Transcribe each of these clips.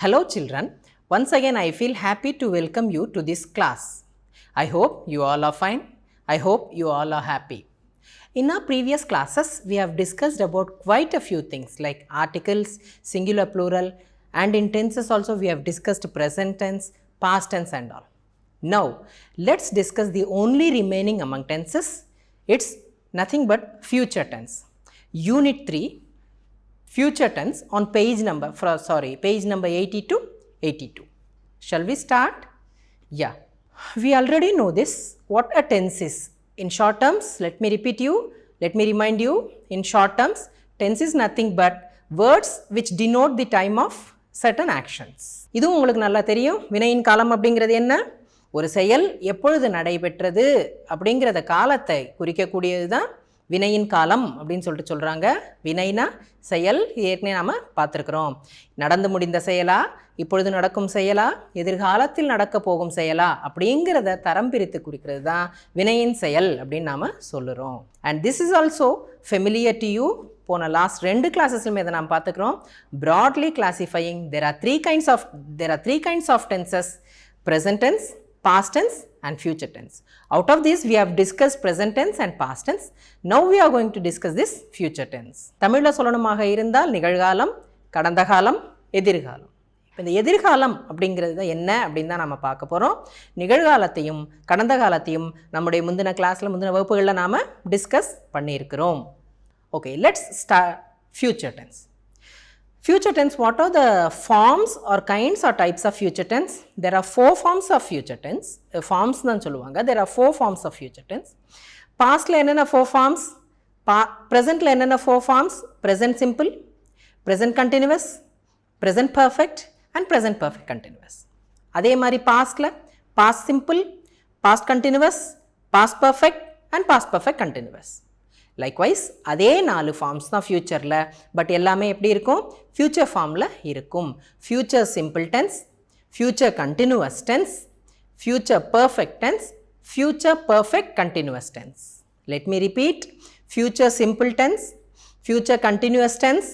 Hello children, once again I feel happy to welcome you to this class. I hope you all are fine. I hope you all are happy. In our previous classes, we have discussed about quite a few things like articles, singular, plural, and in tenses also we have discussed present tense, past tense and all. Now, let's discuss the only remaining among tenses. It's nothing but future tense. Unit 3, future tense on page number 80 to 82. Shall we start? Yeah. We already know this, what a tense is. In short terms, let me remind you, in short terms, tense is nothing but words which denote the time of certain actions. இது உங்களுக்கு நல்லா தெரியும். வினையின் காலம் அப்படிங்கிறது என்ன? ஒரு செயல் எப்பொழுது நடைபெற்றது அப்படிங்கிறத காலத்தை குறிக்கக்கூடியது தான் வினையின் காலம் அப்படின்னு சொல்லிட்டு சொல்கிறாங்க. வினைனா செயல், ஏற்கனவே நாம் பார்த்துருக்குறோம். நடந்து முடிந்த செயலா, இப்பொழுது நடக்கும் செயலா, எதிர்காலத்தில் நடக்க போகும் செயலா அப்படிங்கிறத தரம் பிரித்து குறிக்கிறது தான் வினையின் செயல் அப்படின்னு நாம் சொல்லுறோம். And this is also familiar to you. போன லாஸ்ட் 2 கிளாஸஸ்லுமே இதை நாம் பார்த்துக்கிறோம். Broadly classifying there are three kinds of tenses: present tense, past tense and future tense. Out of this we have discussed present tense and past tense. Now we are going to discuss this future tense. தமிழில் சொல்லணுமாக இருந்தால் நிகழ்காலம், கடந்த காலம், எதிர்காலம். இப்போ இந்த எதிர்காலம் அப்படிங்கிறது என்ன அப்படின்னு தான் நம்ம பார்க்க போகிறோம். நிகழ்காலத்தையும் கடந்த காலத்தையும் நம்முடைய முந்தின வகுப்புகளில் நாம் டிஸ்கஸ் பண்ணியிருக்கிறோம். Okay, let's start future tense. Future tense, what are the forms or kinds or types of future tense? There are 4 forms of future tense. Forms தான் சொல்லுவாங்க. There are 4 forms of future tense. Pastல என்னென்ன 4 forms? Presentல என்னென்ன 4 forms? Present simple, present continuous, present perfect and present perfect continuous. அதே மாதிரி pastல past simple, past continuous, past perfect and past perfect continuous. Likewise அதே 4 forms தான் ஃப்யூச்சரில். But எல்லாமே எப்படி இருக்கும்? ஃப்யூச்சர் ஃபார்மில் இருக்கும். Future simple tense, future continuous tense, future perfect tense, future perfect continuous tense. Let me repeat: future simple tense, future continuous tense,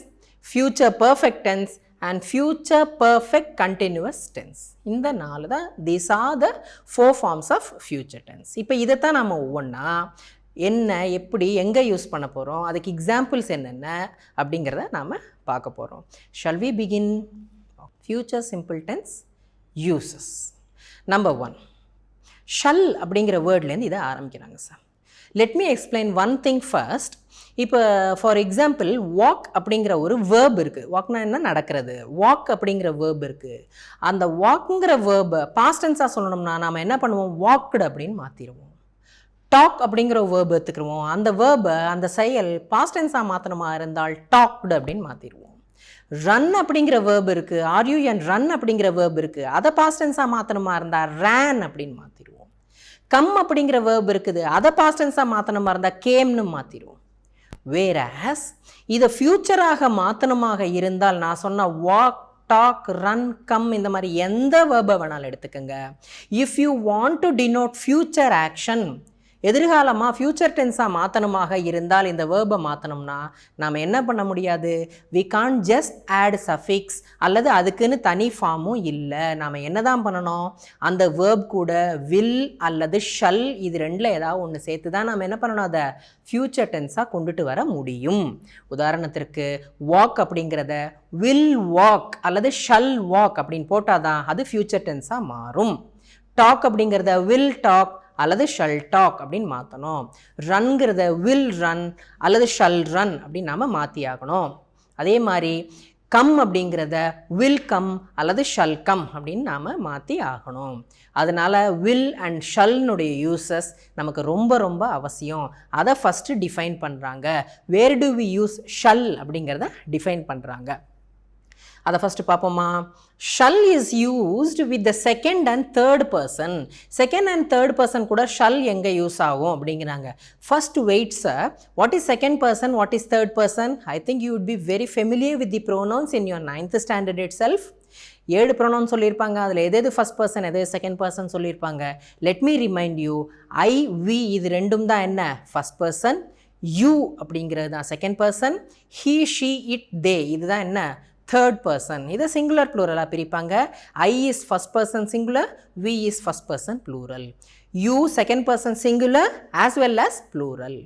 future perfect tense and future perfect continuous tense. இந்த 4 தான் these are the 4 forms of future tense. இப்போ இதைத்தான் நம்ம ஒவ்வொன்றா என்ன, எப்படி, எங்கே use பண்ண போகிறோம், அதுக்கு எக்ஸாம்பிள்ஸ் என்னென்ன அப்படிங்கிறத நாம் பார்க்க போகிறோம். Shall we begin? Future simple tense uses. Number 1, shall அப்படிங்கிற வேர்ட்லேருந்து இதை ஆரம்பிக்கிறாங்க sir. Let me explain one thing first. இப்போ ஃபார் எக்ஸாம்பிள் வாக் அப்படிங்கிற ஒரு வேர்ப் இருக்குது. வாக்னா என்ன? நடக்கிறது. வாக் அப்படிங்கிற வேர்ப் இருக்குது. அந்த வாக்குங்கிற வேர்பை பாஸ்ட் டென்ஸாக சொல்லணும்னா நாம் என்ன பண்ணுவோம்? வாக்டு அப்படின்னு மாற்றிடுவோம். டாக் அப்படிங்கிற வேர்பு எடுத்துக்கிடுவோம். அந்த வேர்பை, அந்த செயல் பாஸ்ட் டென்ஸாக மாற்றணுமா இருந்தால் டாக்டு அப்படின்னு மாற்றிடுவோம். ரன் அப்படிங்கிற வேர்பு இருக்குது, RUN ரன் அப்படிங்கிற வேர்பு இருக்குது. அதை பாஸ்ட் டென்ஸாக மாற்றணுமா இருந்தால் ரேன் அப்படின்னு மாற்றிடுவோம். கம் அப்படிங்கிற வேர்பு இருக்குது, அதை பாஸ்ட் டென்ஸாக மாற்றணுமா இருந்தால் கேம்னு மாற்றிடுவோம். வேறஸ் இதை ஃப்யூச்சராக மாற்றணுமாக இருந்தால் நான் சொன்ன வாக், டாக், ரன், கம் இந்த மாதிரி எந்த வேர்பை வேணாலும் எடுத்துக்கோங்க. If you want to denote future action, எதிர்காலமாக ஃப்யூச்சர் டென்ஸாக மாற்றணுமாக இருந்தால் இந்த வேர்பை மாற்றணும்னா நாம் என்ன பண்ண முடியாது? We can't just add suffix அல்லது அதுக்குன்னு தனி ஃபார்மும் இல்லை. நாம் என்ன தான் பண்ணணும்? அந்த வேர்ப் கூட வில் அல்லது ஷல் இது 2ல் ஏதாவது ஒன்று சேர்த்து தான் நாம் என்ன பண்ணணும்? அதை ஃப்யூச்சர் டென்ஸாக கொண்டுட்டு வர முடியும். உதாரணத்திற்கு வாக் அப்படிங்கிறத வில் வாக் அல்லது ஷல் வாக் அப்படின்னு போட்டால் தான் அது ஃப்யூச்சர் டென்ஸாக மாறும். டாக் அப்படிங்கிறத வில் டாக் அல்லது ஷல் டாக் அப்படின்னு மாற்றணும். ரன்கிறத வில் ரன் அல்லது ஷல் ரன் அப்படின்னு நாம் மாற்றி ஆகணும். அதே மாதிரி கம் அப்படிங்கிறத வில் கம் அல்லது ஷல் கம் அப்படின்னு நாம் மாற்றி ஆகணும். அதனால் வில் அண்ட் ஷல்னுடைய யூசஸ் நமக்கு ரொம்ப ரொம்ப அவசியம். அதை ஃபஸ்ட்டு டிஃபைன் பண்ணுறாங்க. Where do we use shall அப்படிங்கிறத டிஃபைன் பண்ணுறாங்க. அதை ஃபஸ்ட்டு பார்ப்போமா? Shall is used with the second and third person. Second and third person கூட ஷல் எங்கே யூஸ் ஆகும் அப்படிங்கிறாங்க. First wait sir, what is second person, what is third person? I think you would be very familiar with the pronouns in your 9th standard itself. 7 pronoun சொல்லியிருப்பாங்க. அதில் எது first person, எது second person சொல்லியிருப்பாங்க. Let me remind you, I, we இது 2ம் தான் என்ன? First person. You அப்படிங்கிறது தான் second person. He, she, it, they இதுதான் என்ன? Third person. இதை சிங்குலர் ப்ளூரலாக பிரிப்பாங்க. I is first person singular, we is first person plural. You second person singular as well as plural.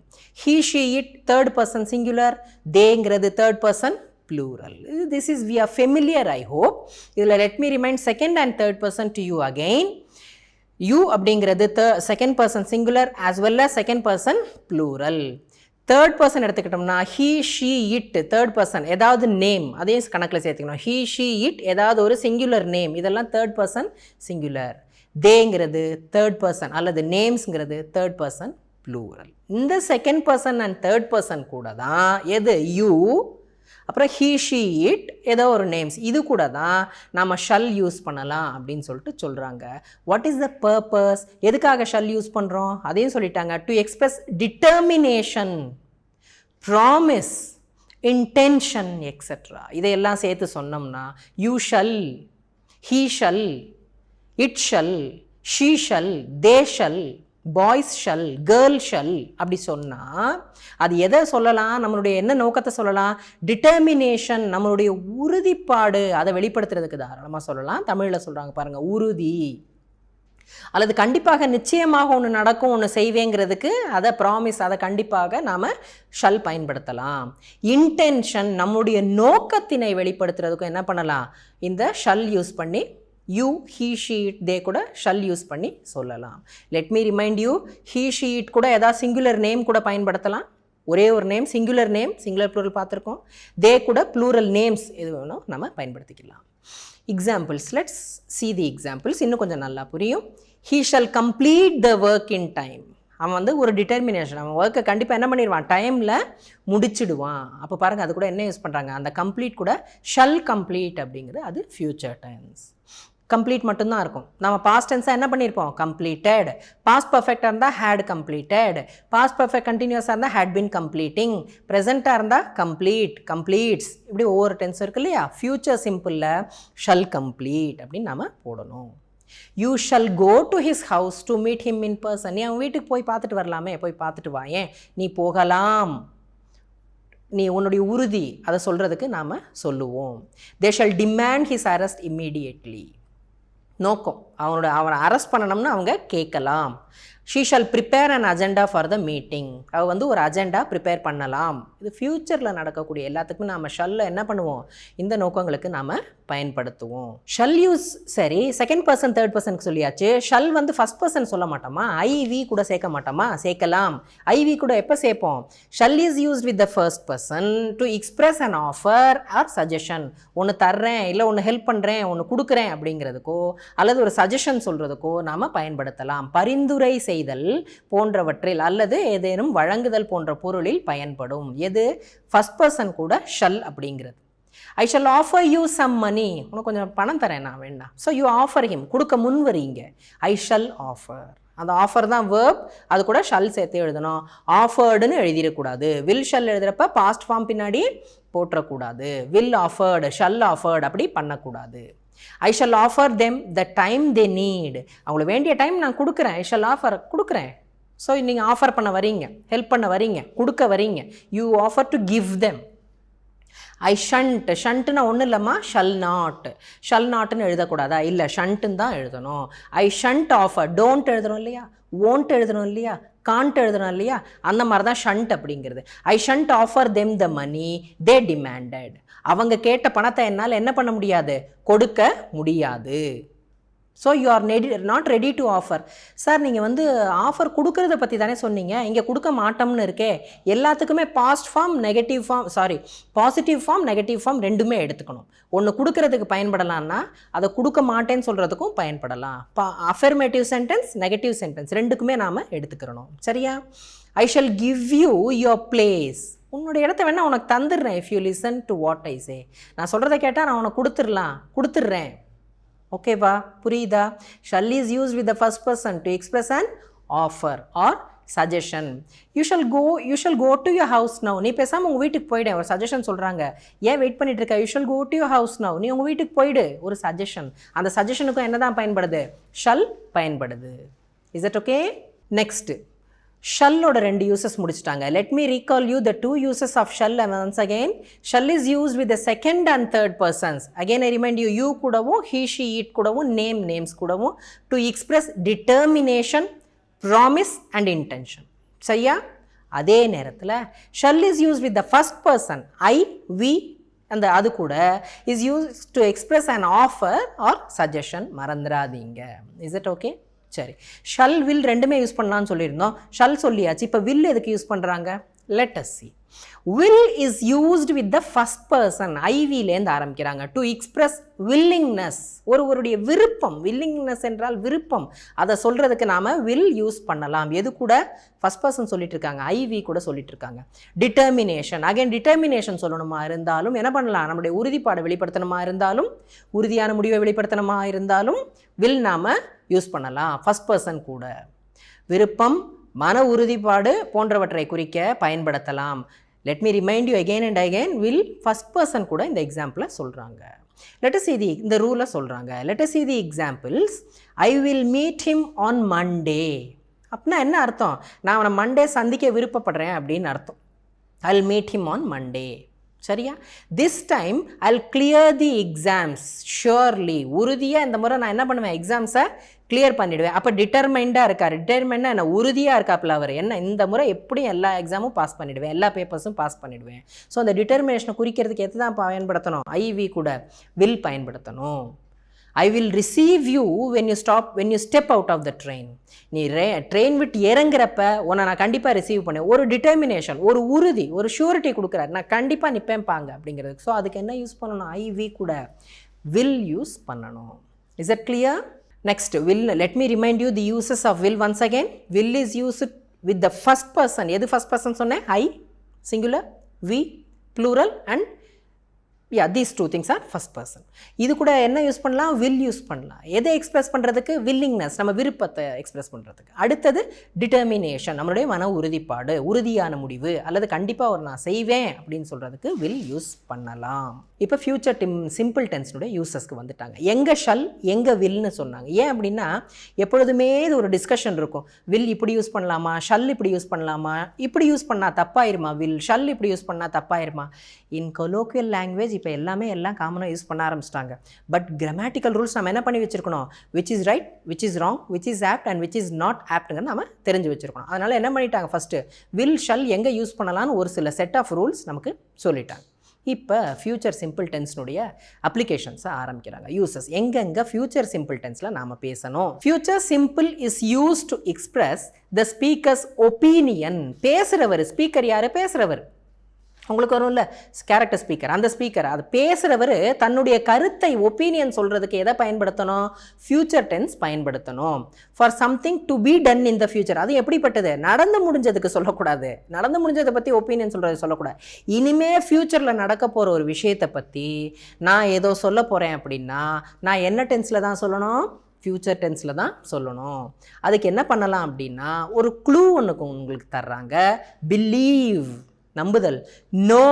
He she it third person singular, தேங்கிறது third person plural. This is we are familiar, I hope. இதில் let me remind second and third person to you again. You அப்படிங்கிறது second person singular as well as second person plural. Third person எடுத்துக்கிட்டோம்னா he, she, it third person ஏதாவது name அதையும் கணக்கில் சேர்த்துக்கணும். he, she, it ஏதாவது ஒரு singular name இதெல்லாம் third person singular. தேங்கிறது தேர்ட் பர்சன் அல்லது நேம்ஸ்ங்கிறது தேர்ட் பர்சன் ப்ளூரல். இந்த second person and third person கூட தான் எது யூ அப்புறம் he, she, it ஏதோ ஒரு நேம்ஸ் இது கூட தான் நம்ம ஷல் யூஸ் பண்ணலாம் அப்படின்னு சொல்லிட்டு சொல்கிறாங்க. What is the purpose? எதுக்காக ஷல் யூஸ் பண்ணுறோம் அதையும் சொல்லிட்டாங்க. To express determination, promise, intention etcetera இதையெல்லாம் சேர்த்து சொன்னோம்னா you shall, he shall, it shall, she shall, they shall, boys shall, girl shall அப்படி சொன்னால் அது எதை சொல்லலாம்? நம்மளுடைய என்ன நோக்கத்தை சொல்லலாம்? டிட்டர்மினேஷன், நம்மளுடைய உறுதிப்பாடு அதை வெளிப்படுத்துறதுக்கு தாராளமாக சொல்லலாம். தமிழில் சொல்கிறாங்க பாருங்கள், உறுதி அல்லது கண்டிப்பாக நிச்சயமாக ஒன்று நடக்கும் ஒன்று செய்வேங்கிறதுக்கு அதை ப்ராமிஸ் அதை கண்டிப்பாக நாம் ஷல் பயன்படுத்தலாம். இன்டென்ஷன் நம்முடைய நோக்கத்தினை வெளிப்படுத்துறதுக்கும் என்ன பண்ணலாம்? இந்த ஷல் யூஸ் பண்ணி you, he, she, it they கூட shall யூஸ் பண்ணி சொல்லலாம். let me remind you, he, she, it கூட ஏதாவது சிங்குலர் நேம் கூட பயன்படுத்தலாம். ஒரே ஒரு name singular name, singular plural பார்த்துருக்கோம். தே கூட ப்ளூரல் நேம்ஸ் எது வேணும் நம்ம பயன்படுத்திக்கலாம். Examples, let's see the examples. இன்னும் கொஞ்சம் நல்லா புரியும். he shall complete the work in time. அவன் வந்து ஒரு டிட்டர்மினேஷன், அவன் ஒர்க்கை கண்டிப்பாக என்ன பண்ணிடுவான்? டைமில் முடிச்சிடுவான். அப்போ பாருங்கள் அது கூட என்ன யூஸ் பண்ணுறாங்க? அந்த கம்ப்ளீட் கூட ஷல் கம்ப்ளீட் அப்படிங்கிறது அது ஃப்யூச்சர் டென்ஸ். கம்ப்ளீட் மட்டும்தான் இருக்கும். நம்ம பாஸ்ட் டென்ஸாக என்ன பண்ணியிருப்போம்? கம்ப்ளீட்டட். பாஸ்ட் பர்ஃபெக்டாக இருந்தால் ஹேட் கம்ப்ளீட்டட். பாஸ்ட் பர்ஃபெக்ட் கண்டினியூஸாக இருந்தால் ஹேட் பின் கம்ப்ளீட்டிங். ப்ரெசென்ட்டாக இருந்தால் கம்ப்ளீட், கம்ப்ளீட்ஸ் இப்படி ஒவ்வொரு டென்ஸ் இருக்கு இல்லையா? ஃப்யூச்சர் சிம்பிளில் ஷல் கம்ப்ளீட் அப்படின்னு நம்ம போடணும். You shall go to his house to meet him in person. நீ அவன் வீட்டுக்கு போய் பார்த்துட்டு வரலாமே, போய் பார்த்துட்டு வாயேன். நீ போகலாம், நீ உன்னுடைய உறுதி அதை சொல்கிறதுக்கு நாம் சொல்லுவோம். They shall demand his arrest immediately. நோக்கம் அவனை அரெஸ்ட் பண்ணணும்னு அவங்க கேட்கலாம். She shall prepare an agenda for the meeting. அவள் வந்து ஒரு அஜெண்டா ப்ரிப்பேர் பண்ணலாம். இது ஃப்யூச்சரில் நடக்கக்கூடிய எல்லாத்துக்குமே நாம் ஷல்ல என்ன பண்ணுவோம்? இந்த நோக்கங்களுக்கு நாம் பயன்படுத்துவோம். ஷல் யூஸ் சரி, செகண்ட் பர்சன் தேர்ட் பர்சனுக்கு சொல்லியாச்சு. ஷல் வந்து ஃபஸ்ட் பர்சன் சொல்ல மாட்டோமா? ஐவி கூட சேர்க்க மாட்டோமா? சேர்க்கலாம். ஐவி கூட எப்போ சேர்ப்போம்? Shall is used with the first person to express an offer or suggestion. ஒன்று தர்றேன், இல்லை ஒன்று ஹெல்ப் பண்ணுறேன், ஒன்று கொடுக்குறேன் அப்படிங்கிறதுக்கோ அல்லது ஒரு சஜஷன் சொல்கிறதுக்கோ நாம் பயன்படுத்தலாம். பரிந்துரை செய்தல் போன்றவற்றில் அல்லது ஏதேனும் வழங்குதல் போன்ற பொருளில் பயன்படும். எது? ஃபர்ஸ்ட் பர்சன் கூட ஷல் அப்படிங்கிறது. I shall offer you some money. உனக்கு கொஞ்சம் பணம் தரேன் நான், வேண்டாம். ஸோ யூ ஆஃபர் ஹிம், கொடுக்க முன் வரீங்க. ஐ ஷல் ஆஃபர், அந்த ஆஃபர் தான் வேர்ப், அது கூட ஷல் சேர்த்து எழுதணும். ஆஃபர்டுன்னு எழுதிடக்கூடாது. வில் ஷல் எழுதுறப்ப பாஸ்ட் ஃபார்ம் பின்னாடி போட்டுறக்கூடாது. வில் ஆஃபர்டு, ஷல் ஆஃபர்டு அப்படி பண்ணக்கூடாது. I shall offer them the time they need. அவங்களுக்கு வேண்டிய டைம் நான் கொடுக்குறேன். ஐ ஷல் ஆஃபர் கொடுக்குறேன். ஸோ நீங்கள் ஆஃபர் பண்ண வரீங்க, ஹெல்ப் பண்ண வரீங்க, கொடுக்க வரீங்க. You offer to give them. I shan't, ஷண்ட்டுன்னா ஒன்றும் இல்லைம்மா, ஷல் நாட். ஷல் நாட்டுன்னு எழுதக்கூடாதா? இல்லை, ஷண்ட்டுன்னு தான் எழுதணும். ஐ ஷண்ட் ஆஃபர், டோன்ட் எழுதணும் இல்லையா, ஓன்ட் எழுதணும் இல்லையா, கான்ட் எழுதணும் இல்லையா, அந்த மாதிரி தான் ஷண்ட் அப்படிங்கிறது. I shan't offer them the money they demanded. அவங்க கேட்ட பணத்தை என்னால் என்ன பண்ண முடியாது? கொடுக்க முடியாது. So you are not ready to offer. Sir நீங்கள் வந்து ஆஃபர் கொடுக்கறத பற்றி தானே சொன்னீங்க, இங்கே கொடுக்க மாட்டோம்னு இருக்கே. எல்லாத்துக்குமே past form negative form, positive form negative form ரெண்டுமே எடுத்துக்கணும். ஒன்று கொடுக்கறதுக்கு பயன்படலாம்னா அதை கொடுக்க மாட்டேன்னு சொல்கிறதுக்கும் பயன்படலாம். அஃபர்மேட்டிவ் சென்டென்ஸ், நெகட்டிவ் சென்டென்ஸ் ரெண்டுக்குமே நாம் எடுத்துக்கிறணும். சரியா? I shall give you your place. உன்னோட இடத்த வேணால் உனக்கு தந்துடுறேன். If you listen to what I say. நான் சொல்கிறத கேட்டால் நான் உனக்கு கொடுத்துட்றேன். ஓகேவா? புரியுதா? Shall is used with the first person to express an offer or suggestion. You shall go to your house now. நீ பேசாமல் உங்கள் வீட்டுக்கு போயிடு. ஒரு சஜஷன் சொல்கிறாங்க, ஏன் வெயிட் பண்ணிட்டு இருக்க? You shall go to your house now. நீ உங்கள் வீட்டுக்கு போயிடு. ஒரு சஜஷன். அந்த சஜஷனுக்கும் என்ன தான் பயன்படுது? ஷல் பயன்படுது. Is it okay? நெக்ஸ்ட், ஷல்லோட ரெண்டு யூசஸ் முடிச்சிட்டாங்க. Let me recall you the two uses of shall once again. Shall is used with the second and third persons. Again I remind you, you கூடவும் he she it கூடவும் names கூடவும் to express determination, promise and intention. சரியா? அதே நேரத்தில் shall is use with the first person I, we, அந்த அது கூட is use to express an offer or suggestion. மறந்துடாதீங்க. Is it okay? சரி, ஷல் வில் ரெண்டுமே யூஸ் பண்ணலான்னு சொல்லியிருந்தோம். ஷல் சொல்லியாச்சு. இப்போ வில் எதுக்கு யூஸ் பண்ணுறாங்க? Let us see. will is used with the first person. ஐவிலேருந்து ஆரம்பிக்கிறாங்க. டு எக்ஸ்பிரஸ் willingness, ஒருவருடைய விருப்பம். willingness என்றால் விருப்பம். அதை சொல்கிறதுக்கு நாம் will யூஸ் பண்ணலாம். எது கூட? ஃபர்ஸ்ட் பர்சன் சொல்லிட்டு இருக்காங்க, ஐவி கூட சொல்லிட்டு இருக்காங்க. டிட்டர்மினேஷன், அகைன் டிட்டர்மினேஷன் சொல்லணுமா இருந்தாலும் என்ன பண்ணலாம்? நம்முடைய உறுதிப்பாடை வெளிப்படுத்தணுமா இருந்தாலும், உறுதியான முடிவை வெளிப்படுத்தணுமா இருந்தாலும் will நாம் யூஸ் பண்ணலாம். ஃபர்ஸ்ட் பர்சன் கூட விருப்பம், மன உறுதிப்பாடு போன்றவற்றை குறிக்க பயன்படுத்தலாம். Let me remind you again and again, will first person கூட இந்த எக்ஸாம்பிளை சொல்கிறாங்க. லெட் அஸ் see இந்த ரூலை சொல்கிறாங்க. Let us see the examples. I will meet him on Monday. அப்படின்னா என்ன அர்த்தம்? நான் அவனை மண்டே சந்திக்க விருப்பப்படுறேன் அப்படின்னு அர்த்தம். I will meet him on Monday. சரியா? This time I will clear the exams surely. உறுதியாக இந்த முறை நான் என்ன பண்ணுவேன்? எக்ஸாம்ஸை கிளியர் பண்ணிவிடுவேன். அப்போ டிட்டர்மைண்டாக இருக்கார். டிட்டர்மைண்டாக என்ன? உறுதியாக இருக்காப்புல அவர். என்ன? இந்த முறை எப்படியும் எல்லா எக்ஸாமும் பாஸ் பண்ணிவிடுவேன், எல்லா பேப்பர்ஸும் பாஸ் பண்ணிவிடுவேன். ஸோ அந்த டிட்டர்மினேஷனை குறிக்கிறதுக்கு எது தான் பயன்படுத்தணும்? ஐவி கூட வில் பயன்படுத்தணும். I will receive you when you step out of the train. நீ ட்ரெயின் விட்டு இறங்குறப்ப உன்னை நான் கண்டிப்பாக ரிசீவ் பண்ணேன். ஒரு டிட்டர்மினேஷன், ஒரு உறுதி, ஒரு ஷூரிட்டி கொடுக்குறாரு. நான் கண்டிப்பாக நிற்பேன்பாங்க அப்படிங்கிறதுக்கு. ஸோ அதுக்கு என்ன யூஸ் பண்ணணும்? ஐவி கூட வில் யூஸ் பண்ணணும். Is it clear? Next, will. Let me remind you the uses of will once again. Will is used with the first person. எது first person சொன்னேன்? I, singular, we, plural, and yeah, these two things are first person. இது கூட என்ன use பண்ணலாம்? will use பண்ணலாம். எதை express பண்ணுறதுக்கு? willingness, நம்ம விருப்பத்தை எக்ஸ்பிரஸ் பண்ணுறதுக்கு. அடுத்தது டிட்டர்மினேஷன், நம்மளுடைய மன உறுதிப்பாடு, உறுதியான முடிவு, அல்லது கண்டிப்பாக ஒரு நான் செய்வேன் அப்படின்னு சொல்கிறதுக்கு will யூஸ் பண்ணலாம். இப்போ ஃபியூச்சர் சிம்பிள் டென்ஸ்னுடைய யூசஸ்க்கு வந்துட்டாங்க. எங்கே ஷல், எங்கே வில்னு சொன்னாங்க. ஏன் அப்படின்னா எப்பொழுதுமே இது ஒரு டிஸ்கஷன் இருக்கும். வில் இப்படி யூஸ் பண்ணலாமா, ஷல் இப்படி யூஸ் பண்ணலாமா, இப்படி யூஸ் பண்ணால் தப்பாயிருமா, வில் ஷல் இப்படி யூஸ் பண்ணால் தப்பாயிருமா. இன் கொலோக்கியல் லாங்குவேஜ் இப்போ எல்லாம் காமனாக யூஸ் பண்ண ஆரம்பிச்சிட்டாங்க. பட் கிராமட்டிக்கல் ரூல்ஸ் நம்ம என்ன பண்ணி வச்சுருக்கணும்? Which is right, which is wrong, which is apt and which is not ஆப்ட்ங்கிறது நம்ம தெரிஞ்சு வச்சுருக்கணும். அதனால் என்ன பண்ணிட்டாங்க? ஃபஸ்ட்டு வில் ஷல் எங்கே யூஸ் பண்ணலான்னு ஒரு சில செட் ஆஃப் ரூல்ஸ் நமக்கு சொல்லிட்டாங்க. இப்போ ஃபியூச்சர் சிம்பிள் டென்ஸ்னுடைய அப்ளிகேஷன்ஸை ஆரம்பிக்கிறாங்க. யூசஸ் எங்கெங்கே ஃபியூச்சர் சிம்பிள் டென்ஸில் நாம் பேசணும். Future simple is use to express the speaker's opinion. பேசுகிறவர், ஸ்பீக்கர் யார்? பேசுகிறவர். உங்களுக்கு வரும்ல கேரக்டர் ஸ்பீக்கர், அந்த ஸ்பீக்கர், அது பேசுகிறவர் தன்னுடைய கருத்தை ஒப்பீனியன் சொல்கிறதுக்கு எதை பயன்படுத்தணும்? ஃபியூச்சர் டென்ஸ் பயன்படுத்தணும். For something to be done in the future. அது எப்படிப்பட்டது? நடந்து முடிஞ்சதுக்கு சொல்லக்கூடாது. நடந்து முடிஞ்சதை பற்றி ஒப்பீனியன் சொல்கிறது சொல்லக்கூடாது. இனிமே ஃப்யூச்சரில் நடக்க போகிற ஒரு விஷயத்தை பற்றி நான் ஏதோ சொல்ல போகிறேன் அப்படின்னா நான் என்ன டென்ஸில் தான் சொல்லணும்? ஃபியூச்சர் டென்ஸில் தான் சொல்லணும். அதுக்கு என்ன பண்ணலாம் அப்படின்னா ஒரு க்ளூ ஒன்று உங்களுக்கு தர்றாங்க. பிலீவ், நம்புதல். நோ,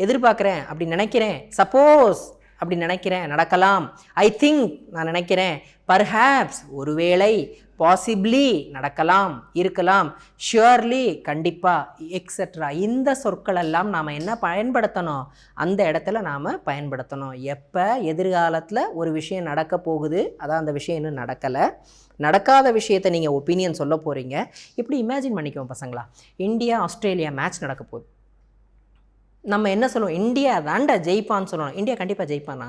எதிர்பார்க்குறேன், அப்படி நினைக்கிறேன். சப்போஸ், அப்படி நினைக்கிறேன், நடக்கலாம். ஐ திங்க், நான் நினைக்கிறேன். பர்ஹாப்ஸ், ஒருவேளை. பாசிபிளி, நடக்கலாம், இருக்கலாம். ஷுவர்லி, கண்டிப்பாக, எக்ஸெட்ரா. இந்த சொற்களெல்லாம் நாம் என்ன பயன்படுத்தணும்? அந்த இடத்துல நாம் பயன்படுத்தணும். எப்போ? எதிர்காலத்தில் ஒரு விஷயம் நடக்க போகுது, அதான் அந்த விஷயம் இன்னும் நடக்கலை, நடக்காத விஷயத்தை நீங்கள் ஒப்பீனியன் சொல்ல போகிறீங்க. இப்படி இமேஜின் பண்ணிக்குவோம் பசங்களா. இந்தியா ஆஸ்திரேலியா மேட்ச் நடக்க போகுது. நம்ம என்ன சொல்லுவோம்? இந்தியா தாண்டா ஜெயிப்பான்னு சொல்லணும். இந்தியா கண்டிப்பாக ஜெயிப்பானா?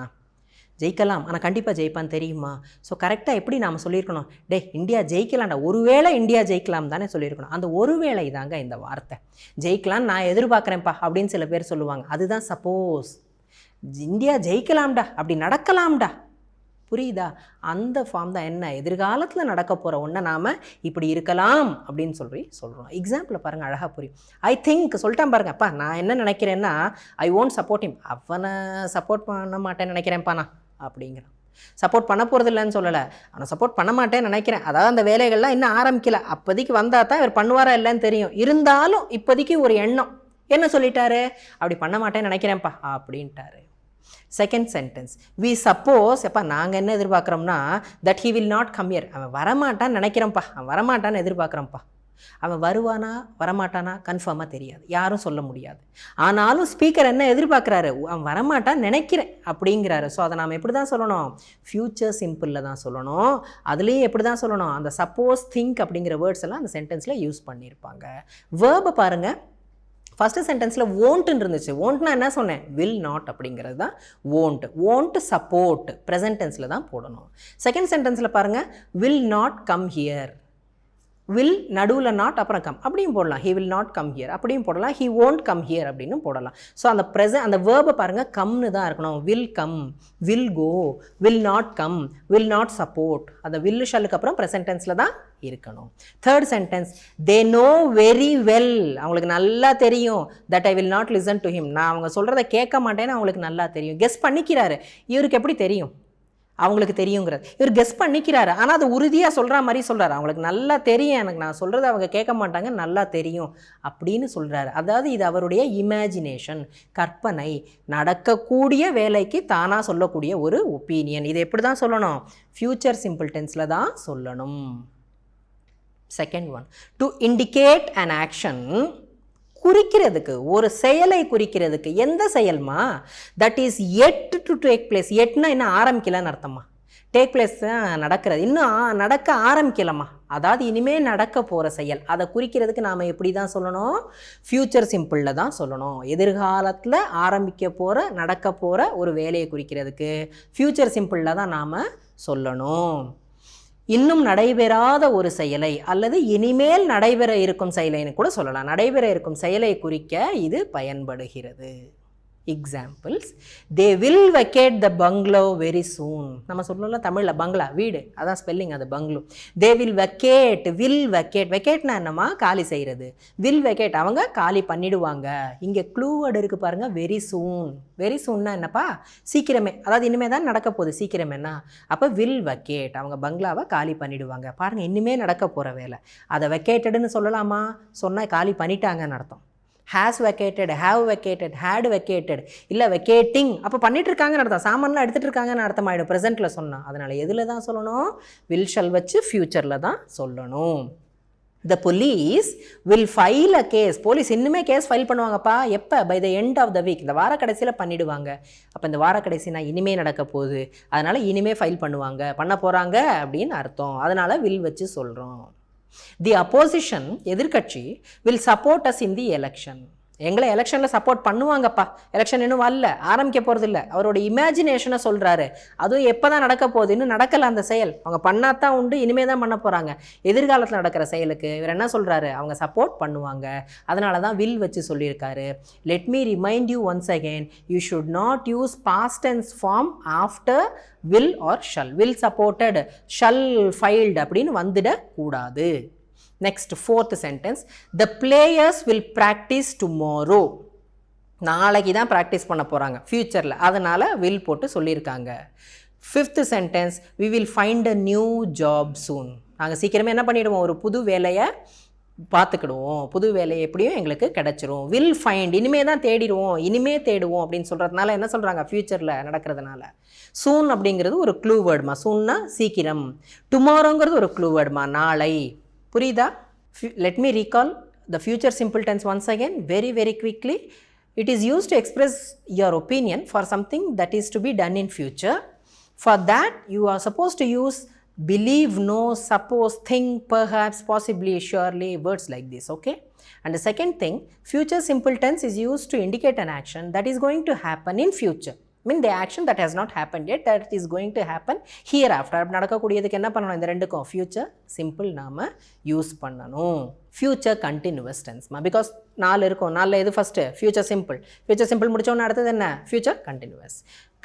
ஜெயிக்கலாம், ஆனால் கண்டிப்பாக ஜெயிப்பான்னு தெரியுமா? ஸோ கரெக்டாக எப்படி நாம் சொல்லியிருக்கணும்? டே இந்தியா ஜெயிக்கலாம்டா, ஒருவேளை இந்தியா ஜெயிக்கலாம் தானே சொல்லியிருக்கணும். அந்த ஒருவேளை தாங்க இந்த வார்த்தை. ஜெயிக்கலான்னு நான் எதிர்பார்க்குறேன்ப்பா அப்படின்னு சில பேர் சொல்லுவாங்க. அதுதான் சப்போஸ். இந்தியா ஜெயிக்கலாம்டா, அப்படி நடக்கலாம்டா, புரியுதா? அந்த ஃபார்ம் தான் என்ன? எதிர்காலத்தில் நடக்க போகிற ஒன்றை நாம் இப்படி இருக்கலாம் அப்படின்னு சொல்கிறோம். எக்ஸாம்பிளை பாருங்கள், அழகாக புரியும். ஐ திங்க் சொல்லிட்டான் பாருங்க. அப்பா நான் என்ன நினைக்கிறேன்னா ஐ ஒன்ட் சப்போர்ட் ஹிம், அவனை சப்போர்ட் பண்ண மாட்டேன்னு நினைக்கிறேன்ப்பா நான் அப்படிங்கிறான். சப்போர்ட் பண்ண போகிறது இல்லைன்னு சொல்லலை, அவனை சப்போர்ட் பண்ண மாட்டேன்னு நினைக்கிறேன். அதாவது அந்த வேலைகள்லாம் இன்னும் ஆரம்பிக்கல. அப்போதைக்கு வந்தால் தான் இவர் பண்ணுவாரா இல்லைன்னு தெரியும். இருந்தாலும் இப்போதைக்கு ஒரு எண்ணம் என்ன சொல்லிட்டாரு? அப்படி பண்ண மாட்டேன்னு நினைக்கிறேன்ப்பா அப்படின்ட்டாரு. செகண்ட் சென்டென்ஸ், வி சப்போஸ், எப்பா நாங்கள் என்ன எதிர்பார்க்குறோம்னா that he will not come here, அவன் வரமாட்டான்னு நினைக்கிறோம்ப்பா, அவன் வரமாட்டான்னு எதிர்பார்க்குறோம்ப்பா அவன் வருவானா வரமாட்டானா கன்ஃபார்மாக தெரியாது, யாரும் சொல்ல முடியாது. ஆனாலும் ஸ்பீக்கர் என்ன எதிர்பார்க்குறாரு, அவன் வரமாட்டான்னு நினைக்கிறேன் அப்படிங்கிறாரு. ஸோ அதை நாம் எப்படி தான் சொல்லணும், ஃப்யூச்சர் சிம்பிளில் தான் சொல்லணும். அதுலேயும் எப்படி தான் சொல்லணும், அந்த சப்போஸ் திங்க் அப்படிங்கிற வேர்ட்ஸ் எல்லாம் அந்த சென்டென்ஸில் யூஸ் பண்ணியிருப்பாங்க. வேர்பை பாருங்கள், ஃபஸ்ட்டு சென்டென்ஸில் ஓன்ட்டுன்னு இருந்துச்சு. ஓன்ட்னா என்ன சொன்னேன், வில் நாட் அப்படிங்கிறது தான் ஓன்ட். ஓன்ட் சப்போர்ட் ப்ரெசன்ட் டென்ஸில் தான் போடணும். செகண்ட் சென்டென்ஸில் பாருங்கள், will not come here. Will நடுவில் நாட் அப்புறம் கம் அப்படியும் போடலாம். He will not come here அப்படியும் போடலாம். ஹி ஓன்ட் கம் ஹியர் அப்படின்னு போடலாம். ஸோ அந்த அந்த வேர்பை பாருங்கள், கம்னு தான் இருக்கணும். Will come, will go, will not come, will not support. அந்த வில் ஷல்லுக்கு அப்புறம் ப்ரெசன்ட் டென்ஸில் தான் இருக்கணும். Third sentence, they know very well. அவங்களுக்கு நல்லா தெரியும். That I will not listen to him. நான் அவங்க சொல்கிறத கேட்க மாட்டேன்னு அவங்களுக்கு நல்லா தெரியும். கெஸ் பண்ணிக்கிறாரு. இவருக்கு எப்படி தெரியும், அவங்களுக்கு தெரியுங்கிறது. இவர் கெஸ் பண்ணிக்கிறாரு, ஆனால் அதை உறுதியாக சொல்கிற மாதிரி சொல்கிறாரு. அவங்களுக்கு நல்லா தெரியும், எனக்கு நான் சொல்கிறது அவங்க கேட்க மாட்டாங்க, நல்லா தெரியும் அப்படின்னு சொல்கிறாரு. அதாவது இது அவருடைய இமேஜினேஷன், கற்பனை, நடக்கக்கூடிய வேலைக்கு தானாக சொல்லக்கூடிய ஒரு ஒப்பீனியன். இதை எப்படி தான் சொல்லணும், ஃப்யூச்சர் சிம்பிள் டென்ஸில் தான் சொல்லணும். Second one, to indicate an action, குறிக்கிறதுக்கு, ஒரு செயலை குறிக்கிறதுக்கு. எந்த செயல்மா, that is yet to take place. எட்னா என்ன, ஆரம்பிக்கலன்னு அர்த்தமா. டேக் பிளேஸ் நடக்கிறது, இன்னும் நடக்க ஆரம்பிக்கலமா, அதாவது இனிமேல் நடக்க போகிற செயல். அதை குறிக்கிறதுக்கு நாம் எப்படி தான் சொல்லணும், ஃப்யூச்சர் சிம்பிளில் தான் சொல்லணும். எதிர்காலத்தில் ஆரம்பிக்க போகிற, நடக்க போகிற ஒரு வேலையை குறிக்கிறதுக்கு ஃப்யூச்சர் சிம்பிளில் தான் நாம் சொல்லணும். இன்னும் நடைபெறாத ஒரு செயலை அல்லது இனிமேல் நடைபெற இருக்கும் செயலைன்னு கூட சொல்லலாம். நடைபெற இருக்கும் செயலை குறிக்க இது பயன்படுகிறது. Examples, they will vacate the bungalow very soon. நம்ம சொல்லல தமிழில் பங்களா வீடு, அதான் ஸ்பெல்லிங், அது bungalow. They will vacate, will vacate. வெக்கேட்னா என்னம்மா, காலி செய்கிறது. வில் வெக்கேட், அவங்க காலி பண்ணிடுவாங்க. இங்கே க்ளூ வேர்டு இருக்குது பாருங்கள், வெரி சூன். வெரி சூன்னா என்னப்பா, சீக்கிரமே, அதாவது இனிமேல் தான் நடக்க போகுது, சீக்கிரமேனா. அப்போ வில் வெக்கேட், அவங்க பங்களாவை காலி பண்ணிடுவாங்க. பாருங்கள், இனிமேல் நடக்க போகிற வேலை. அதை வெக்கேட்டடுன்னு சொல்லலாமா, சொன்னால் காலி பண்ணிட்டாங்கன்னு அர்த்தம். Has vacated, have vacated, had vacated, இல்லை வெக்கேட்டிங், அப்போ பண்ணிட்டு இருக்காங்கன்னு அர்த்தம். சாமான்லாம் எடுத்துகிட்டு இருக்காங்கன்னு அர்த்தம் ஆகிடும் ப்ரெசென்ட்டில் சொன்னால். அதனால் எதில் தான் சொல்லணும், வில் ஷல் வச்சு ஃப்யூச்சரில் தான் சொல்லணும். The police will file a case. Police இன்னுமே கேஸ் ஃபைல் பண்ணுவாங்கப்பா. எப்போ, by the end of the week, இந்த வார கடைசியில் பண்ணிவிடுவாங்க. அப்போ இந்த வார கடைசினா இனிமே நடக்க போகுது, அதனால் இனிமே ஃபைல் பண்ணுவாங்க, பண்ண போகிறாங்க அப்படின்னு அர்த்தம். அதனால் வில் வச்சு சொல்கிறோம். தி அப்போசிஷன், எதிர்கட்சி, will support us in the election. எங்களை எலெக்ஷனில் சப்போர்ட் பண்ணுவாங்கப்பா. எலெக்ஷன் இன்னும் வரல, ஆரம்பிக்க போகிறது இல்லை. அவரோட இமேஜினேஷனை சொல்கிறாரு. அதுவும் எப்போ தான் நடக்க போகுது, இன்னும் நடக்கலை அந்த செயல். அவங்க பண்ணாதான் உண்டு, இனிமேல் தான் பண்ண போகிறாங்க. எதிர்காலத்தில் நடக்கிற செயலுக்கு இவர் என்ன சொல்கிறாரு, அவங்க சப்போர்ட் பண்ணுவாங்க. அதனால தான் வில் வச்சு சொல்லியிருக்காரு. Let me remind you once again, you should not use past tense form after will or shall. Will supported, shall filed அப்படின்னு வந்துடக்கூடாது. Next fourth sentence, the players will practise tomorrow. நாளைக்கு தான் practice பண்ண போகிறாங்க ஃப்யூச்சரில், அதனால் வில் போட்டு சொல்லியிருக்காங்க. Fifth sentence, we will find a new job soon. நாங்கள் சீக்கிரமே என்ன பண்ணிவிடுவோம், ஒரு புது வேலையை பார்த்துக்கிடுவோம், புது வேலை எப்படியும் எங்களுக்கு கிடச்சிரும். வில் ஃபைண்ட், இனிமே தான் தேடிடுவோம், இனிமே தேடுவோம் அப்படின்னு சொல்கிறதுனால என்ன சொல்கிறாங்க, ஃப்யூச்சரில் நடக்கிறதுனால. சூன் அப்படிங்கிறது ஒரு க்ளூ வேர்டுமா, சூன்னா சீக்கிரம். டுமாரோங்கிறது ஒரு க்ளூ வேர்டுமா, நாளை. புரியுதா? Let me recall the future simple tense once again very quickly. It is used to express your opinion for something that is to be done in future. For that you are supposed to use believe, know, suppose, think, perhaps, possibly, surely, words like this, okay? And the second thing, future simple tense is used to indicate an action that is going to happen in future. Mean the action that has not happened yet, that is going to happen hereafter. நடக்கக்கூடியதுக்கு என்ன பண்ணணும், இந்த ரெண்டுக்கும் future simple நாம் use பண்ணணும். Future continuous டென்ஸ்மா, because 4 இருக்கும். 4 எது first, future simple. Future simple முடித்தோன்னு அடுத்தது என்ன, ஃபியூச்சர் கண்டினியூவஸ்.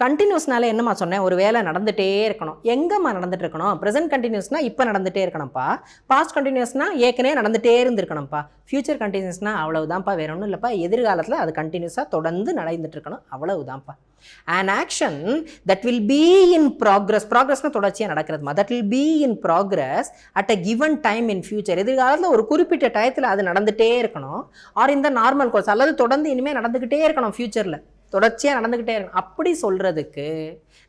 கண்டினியூஸ்னால என்னம்மா சொன்னேன், ஒரு வேலை நடந்துகிட்டே இருக்கணும். எங்கேம்மா நடந்துகிட்டு இருக்கணும், ப்ரெசென்ட் கண்டினியூஸ்னால் இப்போ நடந்துகிட்டே இருக்கணும்ப்பா. பாஸ்ட் கண்டினியூஸ்னால் ஏற்கனவே நடந்துகிட்டே இருந்துருக்கணும்ப்பா. ஃபியூச்சர் கண்டினியூஸ்னால் அவ்வளவுதான்ப்பா, வேற ஒன்றும் இல்லைப்பா. எதிர்காலத்தில் அது கண்டினியூஸாக தொடர்ந்து நடந்துட்டு இருக்கணும், அவ்வளவுதான்ப்பா. An action that will be in progress, progressனா தொடர்ச்சியாக நடக்கிறதுமா, that will be in progress at a given time in future. எதிர்காலத்தில் ஒரு குறிப்பிட்ட டயத்தில் அது நடந்துகிட்டே இருக்கணும். ஆர் இந்த நார்மல் கோர்ஸ், அல்லது தொடர்ந்து இனிமேல் நடந்துக்கிட்டே இருக்கணும் ஃபியூச்சரில். தொடர்ச்சியாக நடந்துக்கிட்டே இருக்கணும் அப்படி சொல்கிறதுக்கு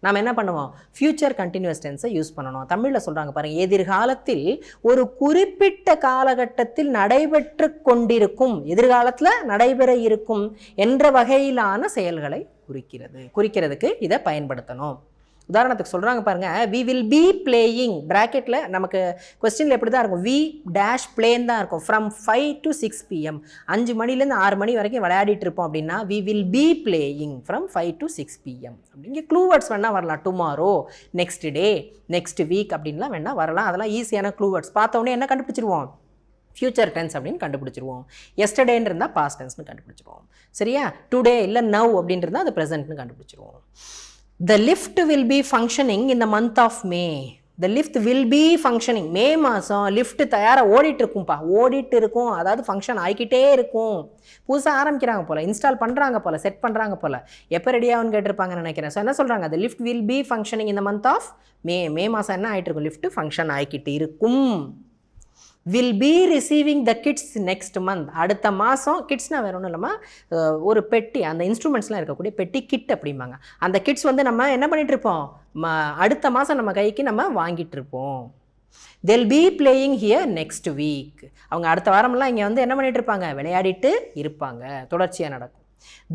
நாம் என்ன பண்ணுவோம், ஃப்யூச்சர் கண்டினியூஸ் டென்ஸை யூஸ் பண்ணணும். தமிழில் சொல்கிறாங்க பாருங்கள், எதிர்காலத்தில் ஒரு குறிப்பிட்ட காலகட்டத்தில் நடைபெற்று கொண்டிருக்கும், எதிர்காலத்தில் நடைபெற இருக்கும் என்ற வகையிலான செயல்களை குறிக்கிறதுக்கு இதை பயன்படுத்தணும். உதாரணத்துக்கு சொல்கிறாங்க பாருங்கள், வி வில் பி பிளேயிங், ப்ராக்கெட்டில் நமக்கு கொஸ்டினில் எப்படி தான் இருக்கும், வி டேஷ் பிளேன் தான் இருக்கும், ஃப்ரம் 5 to 6 PM, 5 மணிலேருந்து 6 மணி வரைக்கும் விளையாடிட்டு இருப்போம் அப்படின்னா we will be playing from 5 to 6 PM. அப்படிங்க க்ளூ வேர்ட்ஸ் வேணால் வரலாம், tomorrow, next day, next week அப்படின்லாம் வேணால் வரலாம். அதெல்லாம் ஈஸியான க்ளூ வேர்ட்ஸ். பார்த்தோன்னே என்ன கண்டுபிடிச்சிருவோம், ஃப்யூச்சர் டென்ஸ் அப்படின்னு கண்டுபிடிச்சிருவோம். எஸ்டர்டேன்னு இருந்தால் பாஸ்ட் டென்ஸ்னு கண்டுபிடிச்சிருவோம். சரியா, டுடே இல்லை நவ் அப்படின்னு இருந்தால் அது ப்ரெசென்ட்னு கண்டுபிடிச்சிருவோம். The lift will be functioning in the month of May. The lift will be functioning. மே மாதம் லிஃப்ட் தயாராக ஓடிட்டு இருக்கும், அதாவது ஃபங்க்ஷன் ஆகிக்கிட்டே இருக்கும். புதுசாக ஆரம்பிக்கிறாங்க போல், இன்ஸ்டால் பண்ணுறாங்க போல், செட் பண்ணுறாங்க போல், எப்போ ரெடியாகுன்னு கேட்டிருப்பாங்கன்னு நினைக்கிறேன். ஸோ என்ன சொல்கிறாங்க, the lift will be functioning in the month of May. மே மாதம் என்ன ஆகிட்டு இருக்கும், லிஃப்ட் ஃபங்க்ஷன் ஆகிக்கிட்டு இருக்கும். Will be receiving the kids next month. அடுத்த மாதம், கிட்ஸ்னால் வேறு ஒன்றும் இல்லாமல் ஒரு பெட்டி, அந்த இன்ஸ்ட்ருமெண்ட்ஸ்லாம் இருக்கக்கூடிய பெட்டி கிட் அப்படிம்பாங்க. அந்த கிட்ஸ் வந்து நம்ம என்ன பண்ணிகிட்ருப்போம், அடுத்த மாதம் நம்ம கைக்கு நம்ம வாங்கிட்டு இருப்போம். they'll be playing here next week. அவங்க அடுத்த வாரம்லாம் இங்கே வந்து என்ன பண்ணிகிட்டு இருப்பாங்க, விளையாடிட்டு இருப்பாங்க, தொடர்ச்சியாக நடக்கும்.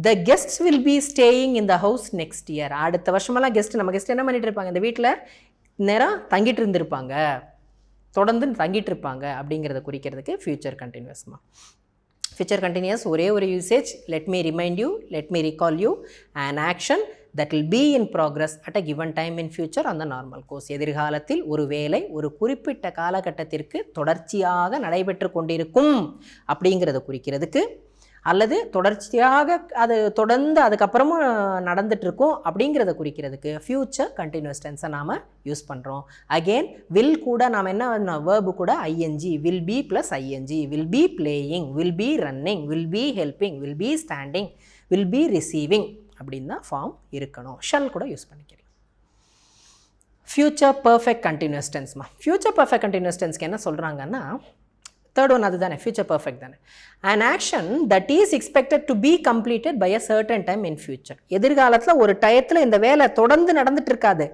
the guests will be staying in the house next year. அடுத்த வருஷமெல்லாம் நம்ம கெஸ்ட் என்ன பண்ணிகிட்டு இருப்பாங்க, இந்த வீட்டில் நேரம் தங்கிட்டு இருந்திருப்பாங்க, தொடர்ந்து தங்கிட்டு இருப்பாங்க அப்படிங்கிறத குறிக்கிறதுக்கு ஃப்யூச்சர் கண்டினியூஸ்மா. ஃப்யூச்சர் கண்டினியூஸ் ஒரே ஒரு usage, let me remind you, let me recall you, an action that will be in progress at a given time in future on the normal course. எதிர்காலத்தில் ஒரு வேலை ஒரு குறிப்பிட்ட காலகட்டத்திற்கு தொடர்ச்சியாக நடைபெற்று கொண்டிருக்கும் அப்படிங்கிறத குறிக்கிறதுக்கு, அல்லது தொடர்ச்சியாக அது தொடர்ந்து அதுக்கப்புறமும் நடந்துகிட்ருக்கும் அப்படிங்கிறத குறிக்கிறதுக்கு ஃப்யூச்சர் கண்டினியூஸ் டென்ஸை நாம் யூஸ் பண்ணுறோம். அகெயின் வில் கூட நாம் என்ன வேர்பு கூட I N G, will be plus I N G, will be playing, will be running, will be helping, will be standing, will be receiving அப்படின்னு தான் ஃபார்ம் இருக்கணும். ஷல் கூட யூஸ் பண்ணிக்கிறேன். ஃப்யூச்சர் பர்ஃபெக்ட் கண்டினியூஸ் டென்ஸ்மா. ஃப்யூச்சர் பர்ஃபெக்ட் கண்டினியூஸ் டென்ஸ்க்கு என்ன சொல்கிறாங்கன்னா, தேர்ட் ஒன் அது தானே, ஃப்யூச்சர் பர்ஃபெக்ட் தானே. an action that is expected to be completed by a certain time in future. எதிர்காலத்தில் ஒரு டயத்தில் இந்த வேலை தொடர்ந்து நடந்துட்டு இருக்காது,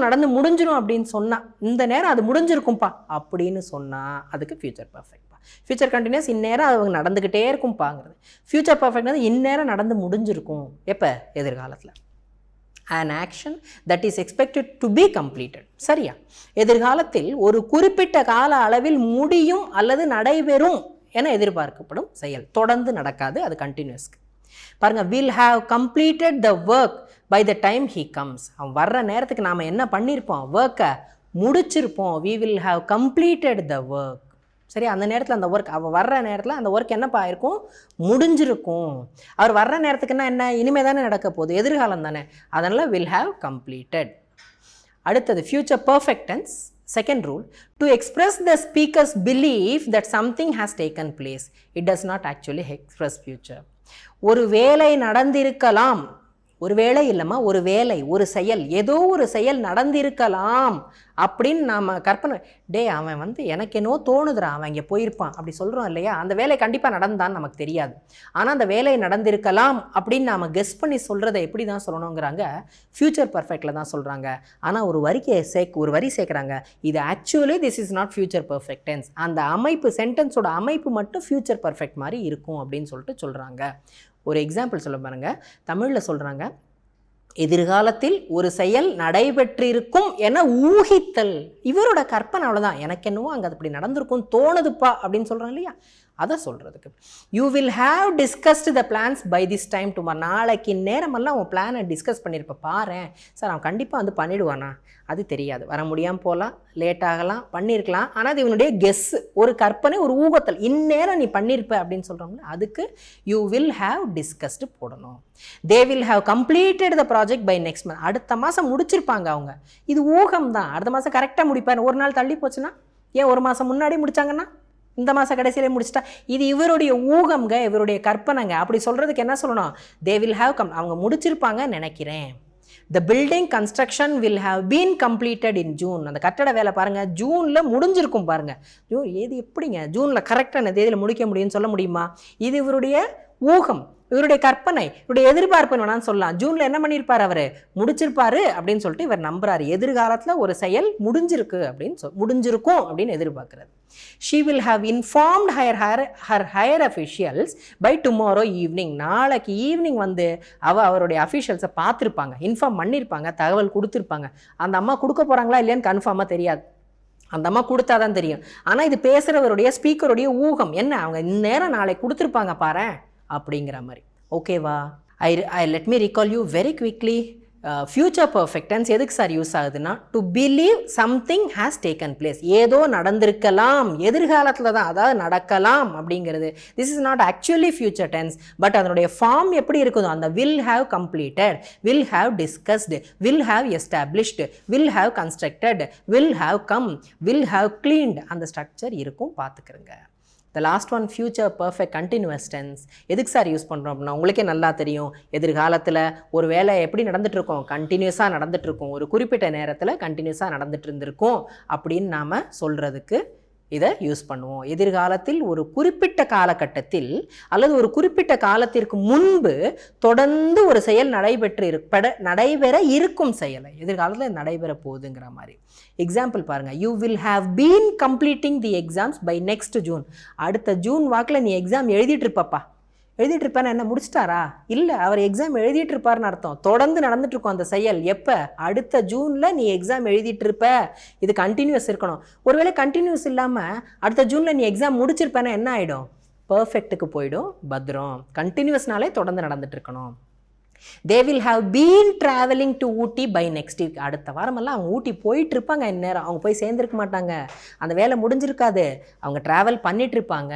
நடந்து முடிஞ்சிரும் அப்படின்னு சொன்னால், இந்த நேரம் அது முடிஞ்சிருக்கும்பா அப்படின்னு சொன்னால் அதுக்கு ஃப்யூச்சர் பர்ஃபெக்ட்பா. ஃப்யூச்சர் கண்டினியூஸ் இந்நேரம் அது நடந்துக்கிட்டே இருக்கும்பாங்கிறது. ஃப்யூச்சர் பர்ஃபெக்ட்னா இந்நேரம் நடந்து முடிஞ்சிருக்கும், எப்போ, எதிர்காலத்தில். an action that is expected to be completed. சரியா, எதிர்காலத்தில் ஒரு குறிப்பிட்ட கால அளவில் முடியும் அல்லது நடைபெறும் என எதிர்பார்க்கப்படும் செயல், தொடர்ந்து நடக்காது, அது கண்டினியூஸ்க்கு. பாருங்க, will have completed the work by the time he comes. அவன் வர்ற நேரத்துக்கு நாம் என்ன பண்ணியிருப்போம், ஒர்க்கை முடிச்சிருப்போம். we will have completed the work. சரி, அந்த நேரத்தில் அந்த ஒர்க், அவள் வர்ற நேரத்தில் அந்த ஒர்க் என்னப்பா ஆயிருக்கும், முடிஞ்சிருக்கும். அவர் வர்ற நேரத்துக்குன்னா என்ன, இனிமேல் தானே நடக்க போகுது, எதிர்காலம் தானே, அதனால் வில் ஹாவ் கம்ப்ளீட்டட். அடுத்தது future perfect tense. Second rule, to express the speaker's believe that something has taken place, it does not actually express future. ஒரு வேலை நடந்திருக்கலாம், ஒரு வேலை இல்லைம்மா, ஒரு வேலை, ஒரு செயல், ஏதோ ஒரு செயல் நடந்திருக்கலாம் அப்படின்னு நாம் கற்பனை, அவன் வந்து எனக்கு என்னவோ தோணுதுரா, அவன் இங்கே போயிருப்பான் அப்படி சொல்கிறோம் இல்லையா, அந்த வேலை கண்டிப்பாக நடந்தான்னு நமக்கு தெரியாது, ஆனால் அந்த வேலை நடந்திருக்கலாம் அப்படின்னு நாம் கெஸ் பண்ணி சொல்கிறத எப்படி தான் சொல்லணுங்கிறாங்க, ஃப்யூச்சர் பர்ஃபெக்டில் தான் சொல்கிறாங்க. ஆனால் ஒரு வரி சேர்க்குறாங்க, இது actually this is not future perfect tense, அந்த அமைப்பு, சென்டென்ஸோட அமைப்பு மட்டும் ஃப்யூச்சர் பர்ஃபெக்ட் மாதிரி இருக்கும் அப்படின்னு சொல்லிட்டு சொல்கிறாங்க. ஒரு எக்ஸாம்பிள் சொல்ல பாருங்க, தமிழில் சொல்கிறாங்க, எதிர்காலத்தில் ஒரு செயல் நடைபெற்றிருக்கும் என ஊகித்தல். இவரோட கற்பனை அவ்வளோதான், எனக்கு என்னவோ அங்கே அப்படி நடந்திருக்கும் தோணுதுப்பா அப்படின்னு சொல்கிறாங்க இல்லையா, அதை சொல்கிறதுக்கு. You will have discussed the plans by this time tomorrow. நாளைக்கு நேரமெல்லாம் அவன் பிளானை டிஸ்கஸ் பண்ணியிருப்ப பாரு சார், அவன் கண்டிப்பாக வந்து பண்ணிவிடுவானா, அது தெரியாது, வர முடியாமல் போகலாம், லேட் ஆகலாம், பண்ணியிருக்கலாம், ஆனால் அது இவனுடைய கெஸ்ஸு, ஒரு கற்பனை, ஒரு ஊகத்தல், இந்நேரம் நீ பண்ணியிருப்ப அப்படின்னு சொல்கிறோம்ல, அதுக்கு யூ வில் ஹாவ் டிஸ்கஸ்டு போடணும். They will have completed the project by next month. அடுத்த மாதம் முடிச்சிருப்பாங்க அவங்க, இது ஊகம் தான், அடுத்த மாதம் கரெக்டாக முடிப்பார். ஒரு நாள் தள்ளி போச்சுன்னா, ஏன் ஒரு மாதம் முன்னாடி முடித்தாங்கன்னா இந்த மாதம் கடைசியிலே முடிச்சிட்டா, இது இவருடைய ஊகம்ங்க, இவருடைய கற்பனைங்க. அப்படி சொல்கிறதுக்கு என்ன சொல்லணும், தே வில் ஹாவ் அவங்க முடிச்சிருப்பாங்க நினைக்கிறேன். த building construction will have been completed in June. அந்த கட்டட வேலை பாருங்கள் ஜூனில் முடிஞ்சிருக்கும் பாருங்கள். ஏது எப்படிங்க ஜூனில் கரெக்டான தேதியில் முடிக்க முடியும்னு சொல்ல முடியுமா, இது இவருடைய ஊகம். இவருடைய கற்பனை, இவருடைய எதிர்பார்ப்பு வேணான்னு சொல்லலாம். ஜூனில் என்ன பண்ணியிருப்பார், அவர் முடிச்சிருப்பாரு அப்படின்னு சொல்லிட்டு இவர் நம்புறாரு. எதிர்காலத்தில் ஒரு செயல் முடிஞ்சிருக்கு அப்படின்னு முடிஞ்சிருக்கும் அப்படின்னு எதிர்பார்க்குறாரு. She will have informed her higher officials by tomorrow evening. நாளைக்கு ஈவினிங் வந்து அவருடைய அஃபிஷியல்ஸை பார்த்துருப்பாங்க, இன்ஃபார்ம் பண்ணியிருப்பாங்க, தகவல் கொடுத்துருப்பாங்க. அந்த அம்மா கொடுக்க போகிறாங்களா இல்லையான்னு கன்ஃபார்மாக தெரியாது, அந்த அம்மா கொடுத்தா தான் தெரியும். ஆனால் இது பேசுகிறவருடைய ஸ்பீக்கருடைய ஊகம் என்ன, அவங்க இந்நேரம் நாளைக்கு கொடுத்துருப்பாங்க பாரு அப்படிங்கிற மாதிரி. ஓகேவா? let me recall you very quickly. Future perfect tense எதுக்கு சார் யூஸ் ஆகுதுன்னா, to believe something has taken place. ஏதோ நடந்திருக்கலாம், எதிர்காலத்தில் தான், அதாவது நடக்கலாம் அப்படிங்கிறது. This is not actually future tense, but அதனுடைய ஃபார்ம் எப்படி இருக்குதோ, அந்த will have completed, will have discussed, will have established, will have constructed, will have come, will have cleaned, அந்த ஸ்ட்ரக்சர் இருக்கும், பார்த்துக்கிறங்க. The last one, future perfect continuous tense. எதுக்கு sir use பண்ணுறோம் அப்படின்னா, உங்களுக்கே நல்லா தெரியும், எதிர்காலத்தில் ஒரு வேலை எப்படி நடந்துகிட்ருக்கோம், கண்டினியூஸாக நடந்துகிட்ருக்கோம், ஒரு குறிப்பிட்ட நேரத்தில் கண்டினியூஸாக நடந்துகிட்டு இருந்திருக்கோம் அப்படின்னு நாம் சொல்கிறதுக்கு இதை யூஸ் பண்ணுவோம். எதிர்காலத்தில் ஒரு குறிப்பிட்ட காலகட்டத்தில் அல்லது ஒரு குறிப்பிட்ட காலத்திற்கு முன்பு தொடர்ந்து ஒரு செயல் நடைபெற இருக்கும் செயலை எதிர்காலத்தில் நடைபெற போகுதுங்கிற மாதிரி. எக்ஸாம்பிள் பாருங்கள், you will have been completing the exams by next June. அடுத்த ஜூன் வாக்கில் நீ எக்ஸாம் எழுதிட்டு இருப்பப்பா. எழுதிட்டு இருப்பேன்னா என்ன, முடிச்சிட்டாரா? இல்லை, அவர் எக்ஸாம் எழுதிட்டு இருப்பார்னு அர்த்தம். தொடர்ந்து நடந்துட்டு இருக்கும் அந்த செயல். எப்போ? அடுத்த ஜூனில் நீ எக்ஸாம் எழுதிட்டு இருப்ப. இது கண்டினியூஸ் இருக்கணும். ஒருவேளை கண்டினியூஸ் இல்லாமல் அடுத்த ஜூனில் நீ எக்ஸாம் முடிச்சிருப்பேன்னா என்ன ஆகிடும்? பர்ஃபெக்ட்டுக்கு போயிடும். பத்ரம். கண்டினியூஸ்னாலே தொடர்ந்து நடந்துட்டு இருக்கணும். They will have been traveling to Ooty by next week. அடுத்த வாரமெல்லாம் அவங்க ஊட்டி போயிட்டு இருப்பாங்க. இந்நேரம் அவங்க போய் சேர்ந்துருக்க மாட்டாங்க, அந்த வேலை முடிஞ்சிருக்காது, அவங்க ட்ராவல் பண்ணிட்டு இருப்பாங்க.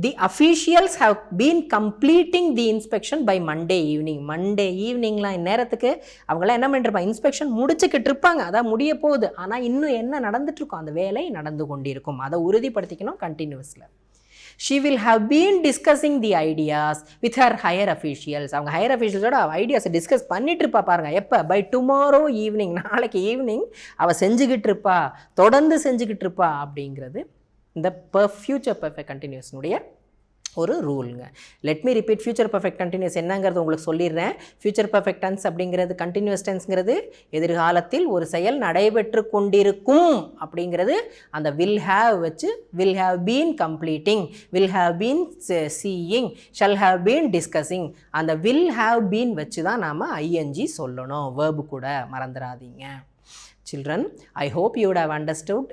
The officials have been completing the inspection by Monday evening. Monday eveningலாம் இந்நேரத்துக்கு அவங்களாம் என்ன பண்ணிருப்பாங்க, இன்ஸ்பெக்ஷன் முடிச்சுக்கிட்டு இருப்பாங்க. அதான் முடிய போகுது, ஆனால் இன்னும் என்ன நடந்துட்டு இருக்கும், அந்த வேலை நடந்து கொண்டிருக்கும். அதை உறுதிப்படுத்திக்கணும் கண்டினியூஸில். She will have been discussing the ideas with her higher officials. அவங்க ஹையர் அஃபீஷியல்ஸோட ஐடியாஸை டிஸ்கஸ் பண்ணிட்டு இருப்பா பாருங்க. எப்போ? பை டுமாரோ ஈவினிங், நாளைக்கு ஈவினிங் அவள் செஞ்சுக்கிட்டு இருப்பா, தொடர்ந்து செஞ்சுக்கிட்டு இருப்பா அப்படிங்கிறது இந்த ஃபியூச்சர் பர்ஃபெக்ட் கண்டினியூஸ்னுடைய ஒரு ரூலுங்க. Let me repeat. Future perfect continuous என்னங்கிறது உங்களுக்கு சொல்லிடுறேன். ஃபியூச்சர் பர்ஃபெக்ட் டென்ஸ் அப்படிங்கிறது, கண்டினியூஸ் டென்ஸ்ங்கிறது எதிர்காலத்தில் ஒரு செயல் நடைபெற்று கொண்டிருக்கும் அப்படிங்கிறது அந்த வில் ஹேவ் வச்சு, will have been completing, will have been seeing, shall have been discussing, அந்த வில் ஹேவ் பீன் வச்சு தான் நாம் ஐஎன்ஜி சொல்லணும். வேர்பு கூட மறந்துடாதீங்க. Children, I hope you would have understood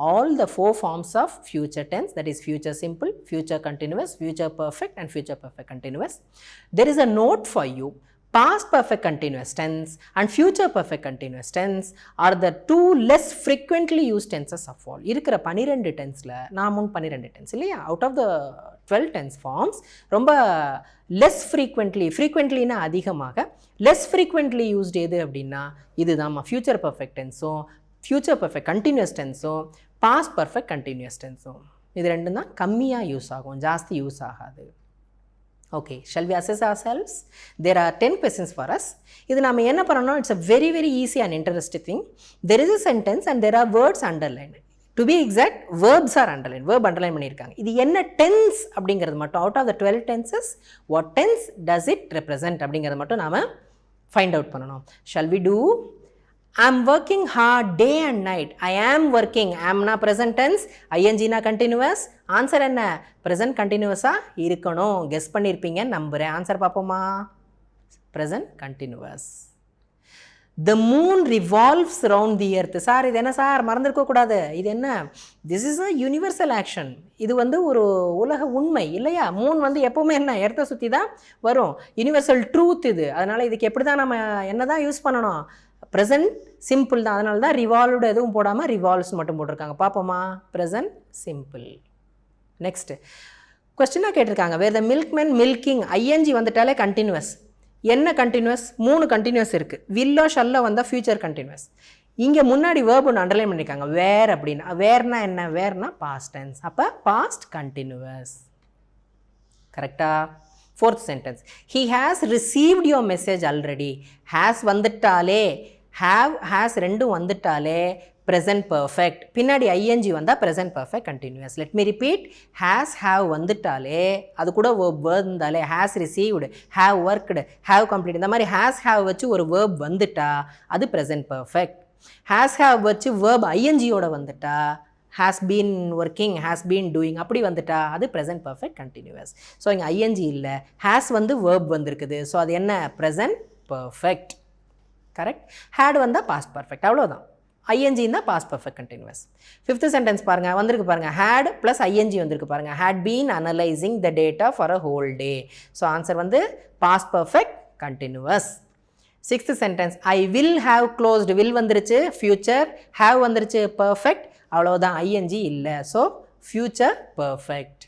all the 4 forms of future tense, that is future simple, future continuous, future perfect and future perfect continuous. There is a note for you. Past perfect continuous tense and future perfect continuous tense are the 2 less frequently used tenses of all. இருக்கிற 12 டென்ஸில் நாமும் 12 tense இல்லையா, out of the 12 tense forms ரொம்ப less ஃப்ரீக்வெண்ட்லினா அதிகமாக, less frequently used எது அப்படின்னா இதுதான் future perfect டென்ஸும் ஃபியூச்சர் பர்ஃபெக்ட் கண்டினியூஸ் டென்ஸும் பாஸ்ட் பர்ஃபெக்ட் கண்டினியூஸ் டென்ஸும். இது ரெண்டும் தான் கம்மியாக யூஸ் ஆகும், ஜாஸ்தி யூஸ் ஆகாது. Okay, shall we assess ourselves? There are 10 questions for us. இது நாம என்ன பண்ணணும், it's a very easy and interesting thing. There is a sentence and there are words underlined. To be exact, verbs are underlined. Verb underline பண்ணியிருக்காங்க. இது என்ன tense அப்படிங்கிறது மட்டும், out of the 12 tenses, what tense does it represent அப்படிங்கிறது மட்டும் நாம find out பண்ணணும். Shall we do? I am working hard day and night. I am working. am na present tense, ing na continuous. Answer என்ன? present continuous-ஆ இருக்கணும். Guess பண்ணியிருப்பீங்கன்னு நம்புகிறேன். Answer பார்ப்போமா? present continuous. The moon revolves around the earth. Sir இது என்ன sir, மறந்துருக்கக்கூடாது. இது என்ன? This is a universal action. இது வந்து ஒரு உலக உண்மை இல்லையா? மூன் வந்து எப்போவுமே என்ன, எர்த்தை சுற்றி தான் வரும். யூனிவர்சல் ட்ரூத் இது. அதனால் இதுக்கு எப்படி தான் நம்ம என்ன தான் யூஸ் பண்ணணும்? ப்ரெசன்ட் சிம்பிள் தான். அதனால தான் ரிவால்வ்டு எதுவும் போடாமல் ரிவால்வ்ஸ் மட்டும் போட்டிருக்காங்க. பார்ப்போமா? Present simple. நெக்ஸ்ட் கொஸ்டினாக கேட்டிருக்காங்க, வேர் த மில்க்மேன் மில்கிங், ஐஎன்ஜி வந்துட்டாலே கண்டினியூஸ். என்ன கண்டினியூஸ்? 3 கண்டினியூஸ் இருக்குது. வில்லோ ஷல்லோ வந்தால் ஃபியூச்சர் கண்டினியூஸ். இங்கே முன்னாடி வேர்ப் ஒன்று அண்டர்லைன் பண்ணியிருக்காங்க, வேர் அப்படின்னா. வேர்னா என்ன? வேர்னா பாஸ்ட் டென்ஸ். அப்போ பாஸ்ட் கண்டினியூஸ். கரெக்டா? 4th sentence, he has received your message already. has வந்துட்டாலே, have has ரெண்டும் வந்துட்டாலே present perfect. பின்னாடி ing வந்தால் present perfect continuous. Let me repeat. Has, have வந்துட்டாலே அது கூட verb வந்தாலே has received, have worked, have completed இந்த மாதிரி has, have வச்சு ஒரு verb வந்துட்டா அது present perfect. Has, have வச்சு verb ing ஓட வந்துட்டா has been working, has been doing அப்படி வந்துட்டா அது present perfect continuous. ஸோ இங்கே ing இல்லை, has வந்து verb வந்திருக்குது. ஸோ அது என்ன present perfect. கரெக்ட். had வந்தால் past perfect அவ்வளோதான். ing தான் past perfect continuous. Fifth sentence பாருங்கள் வந்திருக்கு பாருங்கள் had ப்ளஸ் ing வந்திருக்கு பாருங்கள் had been analyzing the data for a whole day. So answer வந்து past perfect continuous. Sixth sentence I will have closed, will வந்துருச்சு future, have வந்துருச்சு perfect அவ்வளோதான் ing இல்லை. So future perfect.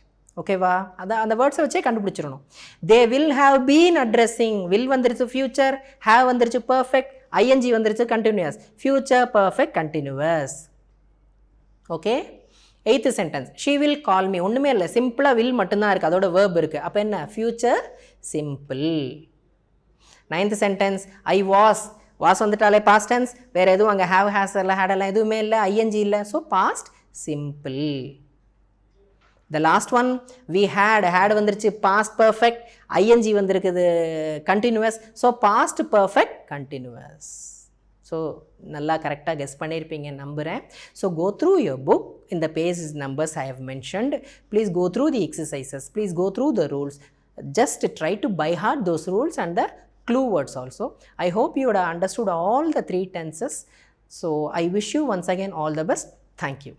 ஓகேவா? அதான் அந்த வேர்ட்ஸை வச்சே கண்டுபிடிச்சிடணும். They will have been addressing, will வந்துருச்சு ஃபியூச்சர், ஹாவ் வந்துருச்சு பர்ஃபெக்ட், ing வந்துருச்சு continuous, future perfect continuous. Okay. Eighth sentence she will call me, ஒன்றுமே இல்லை சிம்பிளாக வில் மட்டும்தான் இருக்குது, அதோட வேர்ப் இருக்குது. அப்போ என்ன future simple. Ninth sentence I was, was வந்துட்டாலே பாஸ்ட் டென்ஸ், வேறு எதுவும் அங்கே ஹாவ் ஹேஸ் எல்லாம் ஹேட் எல்லாம் எதுவுமே இல்லை, ing இல்லை. So past simple. The last one we had வந்துருச்சு past perfect, ing வந்திருக்குது continuous. So past perfect continuous. So நல்லா கரெக்டாக கெஸ் பண்ணியிருப்பீங்க நம்புகிறேன். So go through your book in the page numbers I have mentioned. Please go through the exercises. Please go through the rules. Just try to by heart those rules and the clue words also. I hope you would have understood all the 3 tenses. So I wish you once again all the best. Thank you.